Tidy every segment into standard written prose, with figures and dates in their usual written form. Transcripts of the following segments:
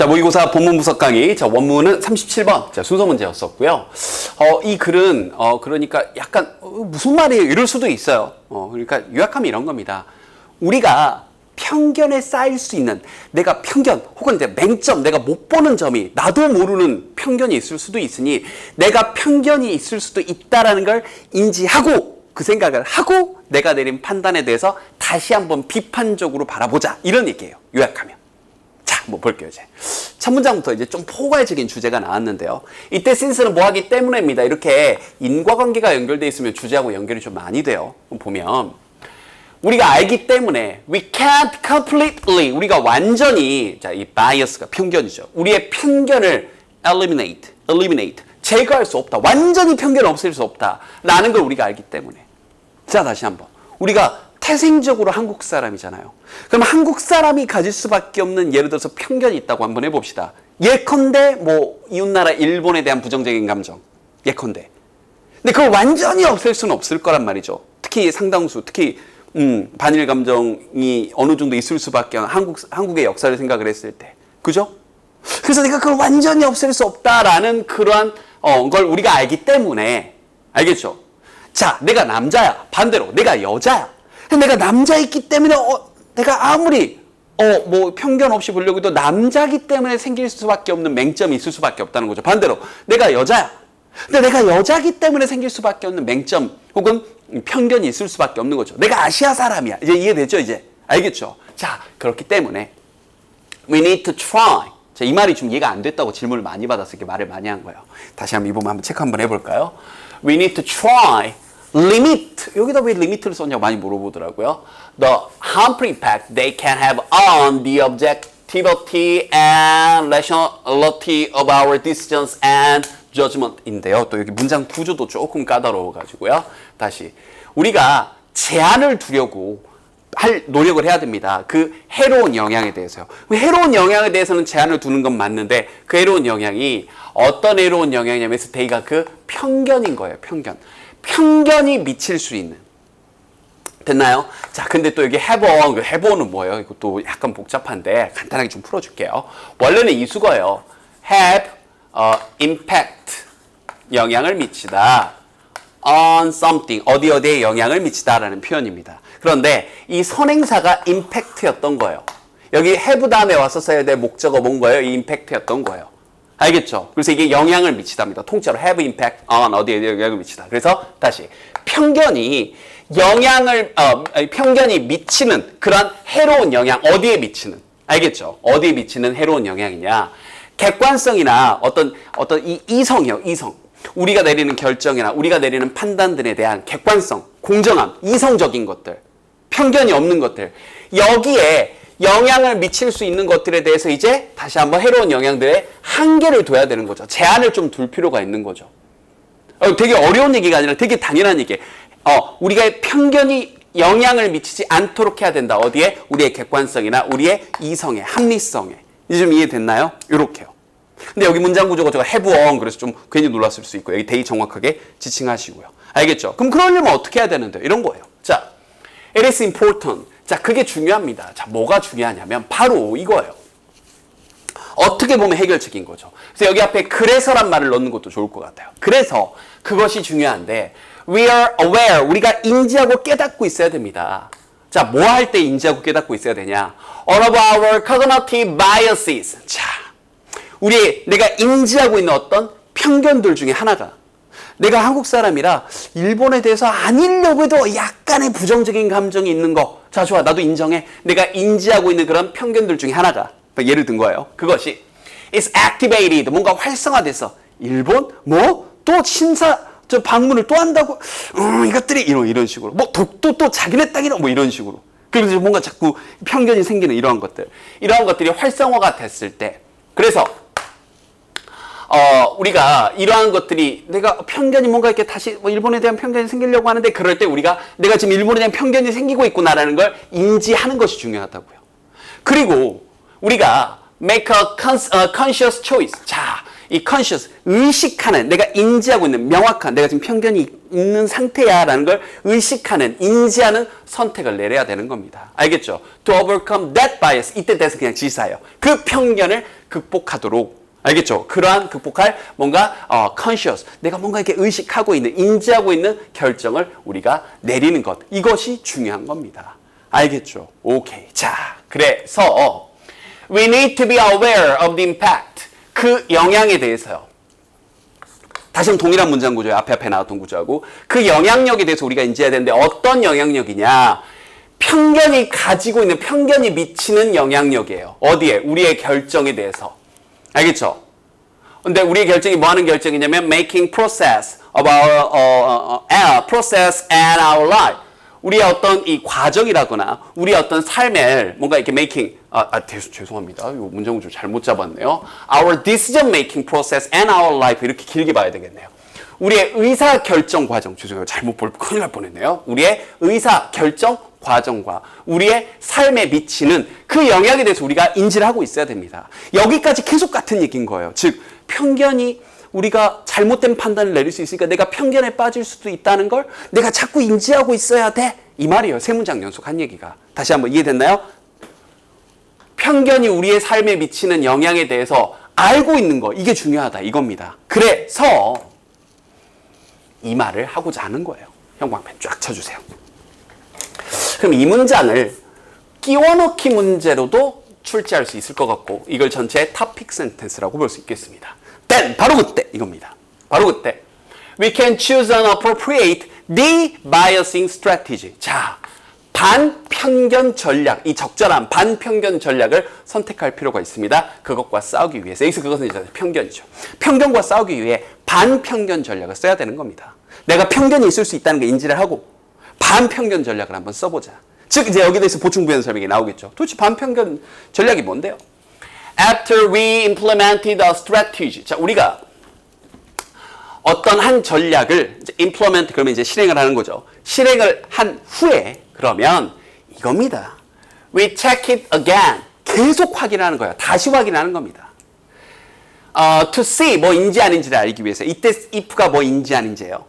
자, 모의고사 본문 분석 강의. 자, 원문은 37번. 자, 순서 문제였었고요. 이 글은, 그러니까 약간, 무슨 말이에요? 이럴 수도 있어요. 그러니까 요약하면 이런 겁니다. 우리가 편견에 쌓일 수 있는, 내가 편견, 혹은 이제 맹점, 내가 못 보는 점이, 나도 모르는 편견이 있을 수도 있으니, 내가 편견이 있을 수도 있다라는 걸 인지하고, 그 생각을 하고, 내가 내린 판단에 대해서 다시 한번 비판적으로 바라보자. 이런 얘기예요. 요약하면. 자, 뭐 볼게요, 이제. 첫 문장부터 이제 좀 포괄적인 주제가 나왔는데요. 이때 since는 뭐 하기 때문에입니다. 이렇게 인과관계가 연결되어 있으면 주제하고 연결이 좀 많이 돼요. 보면 우리가 알기 때문에 we can't completely, 우리가 완전히, 자, 이 bias가 편견이죠. 우리의 편견을 eliminate, 제거할 수 없다. 완전히 편견을 없앨 수 없다. 라는 걸 우리가 알기 때문에. 자, 다시 한번. 우리가 태생적으로 한국 사람이잖아요. 그럼 한국 사람이 가질 수밖에 없는, 예를 들어서 편견이 있다고 한번 해봅시다. 예컨대 뭐 이웃나라 일본에 대한 부정적인 감정. 예컨대. 근데 그걸 완전히 없앨 수는 없을 거란 말이죠. 특히 상당수, 특히 반일 감정이 어느 정도 있을 수밖에 없는 한국의 역사를 생각을 했을 때. 그죠? 그래서 내가 그걸 완전히 없앨 수 없다라는 그러한 걸 우리가 알기 때문에, 알겠죠? 자, 내가 남자야. 반대로 내가 여자야. 내가 남자이기 때문에 내가 아무리 뭐 편견 없이 보려고 해도 남자기 때문에 생길 수밖에 없는 맹점이 있을 수밖에 없다는 거죠. 반대로 내가 여자야. 근데 내가 여자기 때문에 생길 수밖에 없는 맹점 혹은 편견이 있을 수밖에 없는 거죠. 내가 아시아 사람이야. 이제 이해되죠? 이제 알겠죠? 자, 그렇기 때문에 we need to try. 자, 이 말이 좀 이해가 안 됐다고 질문을 많이 받아서 이렇게 말을 많이 한 거예요. 다시 한번 이 부분 한번 체크 한번 해볼까요? We need to try limit, 여기다 왜 limit를 썼냐고 많이 물어보더라고요. The harmful impact they can have on the objectivity and rationality of our decisions and judgment인데요. 또 여기 문장 구조도 조금 까다로워가지고요. 다시 우리가 제한을 두려고 할 노력을 해야 됩니다. 그 해로운 영향에 대해서요. 해로운 영향에 대해서는 제한을 두는 건 맞는데 그 해로운 영향이 어떤 해로운 영향이냐면 데이가 그 편견인 거예요. 편견이 미칠 수 있는. 됐나요? 자, 근데 또 여기 해본은 뭐예요? 이것도 약간 복잡한데 간단하게 좀 풀어줄게요. 원래는 이 수거예요. have impact, 영향을 미치다. on something, 어디에 영향을 미치다라는 표현입니다. 그런데 이 선행사가 impact였던 거예요. 여기 have 다음에 왔었어야 될 목적어 뭔 거예요? 이 impact였던 거예요. 알겠죠? 그래서 이게 영향을 미치답니다. 통째로 have impact on, 어디에 영향을 미치다. 그래서 다시 편견이 편견이 미치는 그런 해로운 영향, 어디에 미치는, 알겠죠? 어디에 미치는 해로운 영향이냐? 객관성이나 어떤 이성이요, 이성. 우리가 내리는 결정이나 우리가 내리는 판단들에 대한 객관성, 공정함, 이성적인 것들, 편견이 없는 것들, 여기에 영향을 미칠 수 있는 것들에 대해서 이제 다시 한번 해로운 영향들에 한계를 둬야 되는 거죠. 제한을 좀 둘 필요가 있는 거죠. 되게 어려운 얘기가 아니라 되게 당연한 얘기예요. 우리가 편견이 영향을 미치지 않도록 해야 된다. 어디에? 우리의 객관성이나 우리의 이성에, 합리성에. 이제 좀 이해됐나요? 요렇게요. 근데 여기 문장 구조가 제가 have on, 그래서 좀 괜히 놀랐을 수 있고, 여기 데이 정확하게 지칭하시고요. 알겠죠? 그럼 그러려면 어떻게 해야 되는데? 이런 거예요. 자, it is important. 자, 그게 중요합니다. 자, 뭐가 중요하냐면 바로 이거예요. 어떻게 보면 해결책인 거죠. 그래서 여기 앞에 그래서란 말을 넣는 것도 좋을 것 같아요. 그래서 그것이 중요한데 we are aware, 우리가 인지하고 깨닫고 있어야 됩니다. 자, 뭐 할 때 인지하고 깨닫고 있어야 되냐? All of our cognitive biases. 자, 내가 인지하고 있는 어떤 편견들 중에 하나가, 내가 한국 사람이라 일본에 대해서 아니려고 해도 약간의 부정적인 감정이 있는 거. 자, 좋아. 나도 인정해. 내가 인지하고 있는 그런 편견들 중에 하나가, 예를 든 거예요. 그것이 is activated. 뭔가 활성화돼서 일본? 뭐? 또 방문을 또 한다고? 이것들이 이런 식으로. 뭐 독도 또 자기네 땅이라 뭐 이런 식으로. 그래서 뭔가 자꾸 편견이 생기는 이러한 것들이 활성화가 됐을 때. 그래서 우리가 이러한 것들이 내가 편견이 뭔가 이렇게 다시 일본에 대한 편견이 생기려고 하는데 그럴 때 우리가 내가 지금 일본에 대한 편견이 생기고 있구나라는 걸 인지하는 것이 중요하다고요. 그리고 우리가 make a conscious choice. 자, 이 conscious, 의식하는, 내가 인지하고 있는 명확한, 내가 지금 편견이 있는 상태야 라는 걸 의식하는, 인지하는 선택을 내려야 되는 겁니다. 알겠죠? To overcome that bias. 이때 돼서 그냥 지사예요. 그 편견을 극복하도록. 알겠죠? 그러한 극복할 뭔가 conscious, 내가 뭔가 이렇게 의식하고 있는, 인지하고 있는 결정을 우리가 내리는 것. 이것이 중요한 겁니다. 알겠죠? 오케이. 자, 그래서 we need to be aware of the impact. 그 영향에 대해서요. 다시 한번 동일한 문장 구조예요. 앞에 나왔던 구조하고. 그 영향력에 대해서 우리가 인지해야 되는데 어떤 영향력이냐. 편견이 가지고 있는, 편견이 미치는 영향력이에요. 어디에? 우리의 결정에 대해서. 알겠죠? 근데 우리의 결정이 뭐 하는 결정이냐면 making process of our process and our life. 우리의 어떤 이 과정이라거나 우리의 어떤 삶을 뭔가 이렇게 making 죄송합니다. 이거 문장 구조 잘못 잡았네요. Our decision making process and our life 이렇게 길게 봐야 되겠네요. 우리의 의사 결정 과정, 죄송해요. 잘못 볼 큰일 날 뻔했네요. 우리의 의사 결정 과정과 우리의 삶에 미치는 그 영향에 대해서 우리가 인지를 하고 있어야 됩니다. 여기까지 계속 같은 얘기인 거예요. 즉 편견이 우리가 잘못된 판단을 내릴 수 있으니까 내가 편견에 빠질 수도 있다는 걸 내가 자꾸 인지하고 있어야 돼. 이 말이에요. 세 문장 연속한 얘기가. 다시 한번 이해됐나요? 편견이 우리의 삶에 미치는 영향에 대해서 알고 있는 거, 이게 중요하다 이겁니다. 그래서 이 말을 하고자 하는 거예요. 형광펜 쫙 쳐주세요. 그럼 이 문장을 끼워넣기 문제로도 출제할 수 있을 것 같고 이걸 전체 토픽 센텐스라고 볼 수 있겠습니다. Then 바로 그때 이겁니다. 바로 그때 we can choose an appropriate de-biasing strategy. 자, 반편견 전략, 이 적절한 반편견 전략을 선택할 필요가 있습니다. 그것과 싸우기 위해서. 여기서 그것은 이제 편견이죠. 편견과 싸우기 위해 반편견 전략을 써야 되는 겁니다. 내가 편견이 있을 수 있다는 걸 인지를 하고 반편견 전략을 한번 써보자. 즉 이제 여기에 대해서 보충 부연 설명이 나오겠죠. 도대체 반편견 전략이 뭔데요? After we implemented a strategy. 자, 우리가 어떤 한 전략을 이제 implement 그러면 이제 실행을 하는 거죠. 실행을 한 후에 그러면 이겁니다. We check it again. 계속 확인하는 거예요. 다시 확인하는 겁니다. To see 뭐인지 아닌지를 알기 위해서. 이때 if가 뭐인지 아닌지예요.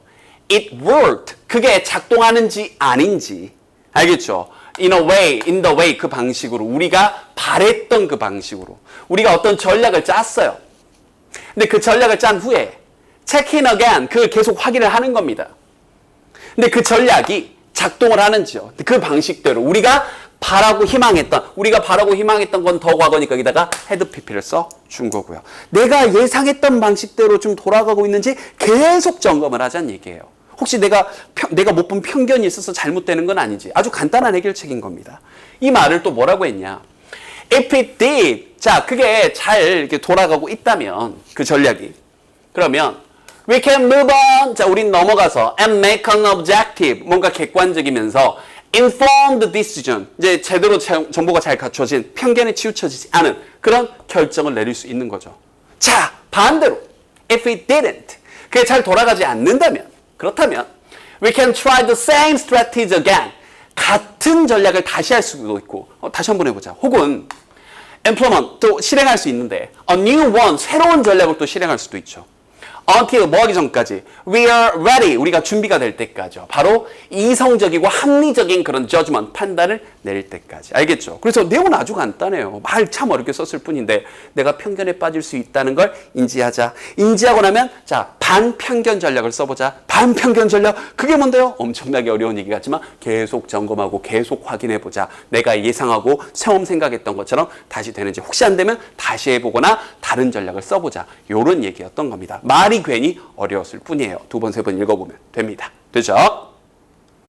It worked. 그게 작동하는지 아닌지. 알겠죠? In the way 그 방식으로 우리가 바랬던 그 방식으로 우리가 어떤 전략을 짰어요. 근데 그 전략을 짠 후에 check in again 그걸 계속 확인을 하는 겁니다. 근데 그 전략이 작동을 하는지요. 그 방식대로 우리가 바라고 희망했던 건 더 과거니까 여기다가 had pp를 써 준 거고요. 내가 예상했던 방식대로 좀 돌아가고 있는지 계속 점검을 하자는 얘기예요. 혹시 내가 못 본 편견이 있어서 잘못되는 건 아니지. 아주 간단한 해결책인 겁니다. 이 말을 또 뭐라고 했냐. If it did. 자, 그게 잘 이렇게 돌아가고 있다면 그 전략이. 그러면 we can move on. 자, 우린 넘어가서 and make an objective. 뭔가 객관적이면서 informed decision. 이제 제대로 정보가 잘 갖춰진 편견에 치우쳐지지 않은 그런 결정을 내릴 수 있는 거죠. 자, 반대로 if it didn't. 그게 잘 돌아가지 않는다면 그렇다면 we can try the same strategy again. 같은 전략을 다시 할 수도 있고 다시 한번 해보자. 혹은 implement 또 실행할 수 있는데 a new one 새로운 전략을 또 실행할 수도 있죠. until 뭐 하기 전까지 we are ready 우리가 준비가 될 때까지요. 바로 이성적이고 합리적인 그런 judgment 판단을 내릴 때까지. 알겠죠? 그래서 내용은 아주 간단해요. 말 참 어렵게 썼을 뿐인데 내가 편견에 빠질 수 있다는 걸 인지하자. 인지하고 나면 자 반편견 전략을 써보자. 반편견 전략 그게 뭔데요? 엄청나게 어려운 얘기 같지만 계속 점검하고 계속 확인해보자. 내가 예상하고 처음 생각했던 것처럼 다시 되는지 혹시 안 되면 다시 해보거나 다른 전략을 써보자. 이런 얘기였던 겁니다. 말이 괜히 어려웠을 뿐이에요. 두 번, 세 번 읽어보면 됩니다. 되죠?